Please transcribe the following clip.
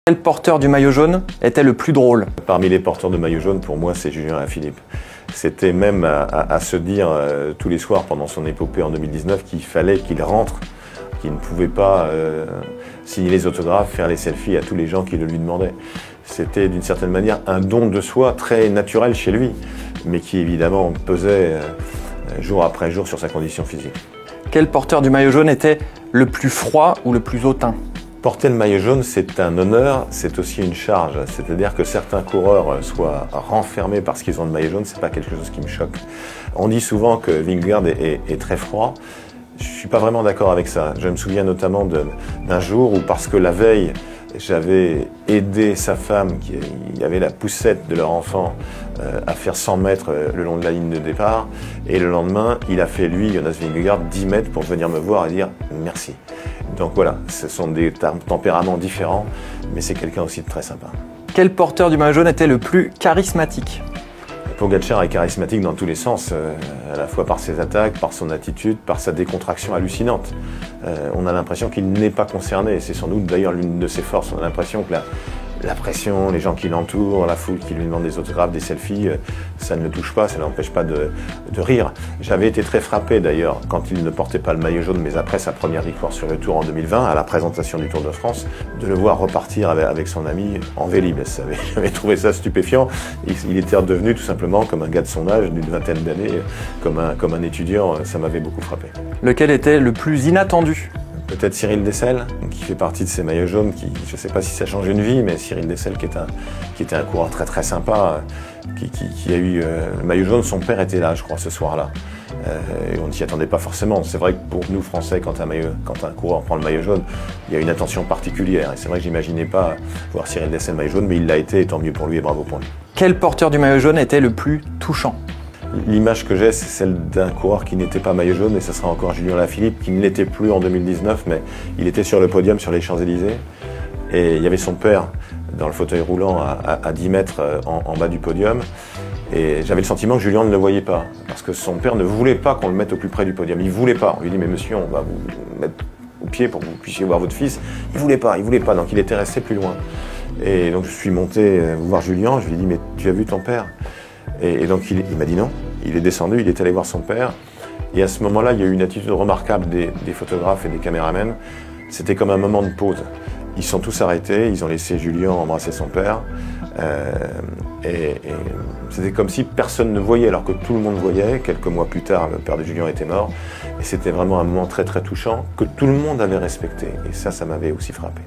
Quel porteur du maillot jaune était le plus drôle? Parmi les porteurs de maillot jaune, pour moi, c'est Julien Alaphilippe. C'était même à se dire tous les soirs pendant son épopée en 2019 qu'il fallait qu'il rentre, qu'il ne pouvait pas signer les autographes, faire les selfies à tous les gens qui le lui demandaient. C'était d'une certaine manière un don de soi très naturel chez lui, mais qui évidemment pesait jour après jour sur sa condition physique. Quel porteur du maillot jaune était le plus froid ou le plus hautain? Porter le maillot jaune, c'est un honneur, c'est aussi une charge. C'est-à-dire que certains coureurs soient renfermés parce qu'ils ont le maillot jaune, c'est pas quelque chose qui me choque. On dit souvent que Vingegaard est très froid. Je suis pas vraiment d'accord avec ça. Je me souviens notamment d'un jour où, parce que la veille, j'avais aidé sa femme, qui avait la poussette de leur enfant, à faire 100 mètres le long de la ligne de départ. Et le lendemain, il a fait, lui, Jonas Vingegaard, 10 mètres pour venir me voir et dire merci. Donc voilà, ce sont des tempéraments différents, mais c'est quelqu'un aussi de très sympa. Quel porteur du maillot jaune était le plus charismatique? Pogačar est charismatique dans tous les sens, à la fois par ses attaques, par son attitude, par sa décontraction hallucinante. On a l'impression qu'il n'est pas concerné, c'est sans doute d'ailleurs l'une de ses forces. On a l'impression que la pression, les gens qui l'entourent, la foule qui lui demande des autographes, des selfies, ça ne le touche pas, ça ne l'empêche pas de rire. J'avais été très frappé d'ailleurs quand il ne portait pas le maillot jaune, mais après sa première victoire sur le Tour en 2020, à la présentation du Tour de France, de le voir repartir avec son ami en Vélib. J'avais trouvé ça stupéfiant. Il était redevenu tout simplement comme un gars de son âge, d'une vingtaine d'années, comme un étudiant. Ça m'avait beaucoup frappé. Lequel était le plus inattendu? Peut-être Cyril Dessel, qui fait partie de ces maillots jaunes, je ne sais pas si ça change une vie, mais Cyril Dessel qui était un coureur très très sympa, qui a eu le maillot jaune. Son père était là, je crois, ce soir-là. Et on ne s'y attendait pas forcément. C'est vrai que pour nous Français, quand un coureur prend le maillot jaune, il y a une attention particulière. Et c'est vrai que j'imaginais pas voir Cyril Dessel maillot jaune, mais il l'a été, et tant mieux pour lui et bravo pour lui. Quel porteur du maillot jaune était le plus touchant? L'image que j'ai, c'est celle d'un coureur qui n'était pas maillot jaune, et ce sera encore Julien Alaphilippe, qui ne l'était plus en 2019, mais il était sur le podium sur les Champs-Élysées, et il y avait son père dans le fauteuil roulant à 10 mètres en bas du podium, et j'avais le sentiment que Julien ne le voyait pas, parce que son père ne voulait pas qu'on le mette au plus près du podium. Il voulait pas. On lui dit, mais monsieur, on va vous mettre au pied pour que vous puissiez voir votre fils. Il voulait pas, donc il était resté plus loin. Et donc je suis monté voir Julien, je lui ai dit, mais tu as vu ton père? Et donc il m'a dit non, il est descendu, il est allé voir son père. Et à ce moment-là, il y a eu une attitude remarquable des photographes et des caméramens. C'était comme un moment de pause. Ils sont tous arrêtés, ils ont laissé Julien embrasser son père. Et c'était comme si personne ne voyait, alors que tout le monde voyait. Quelques mois plus tard, le père de Julien était mort. Et c'était vraiment un moment très très touchant que tout le monde avait respecté. Et ça m'avait aussi frappé.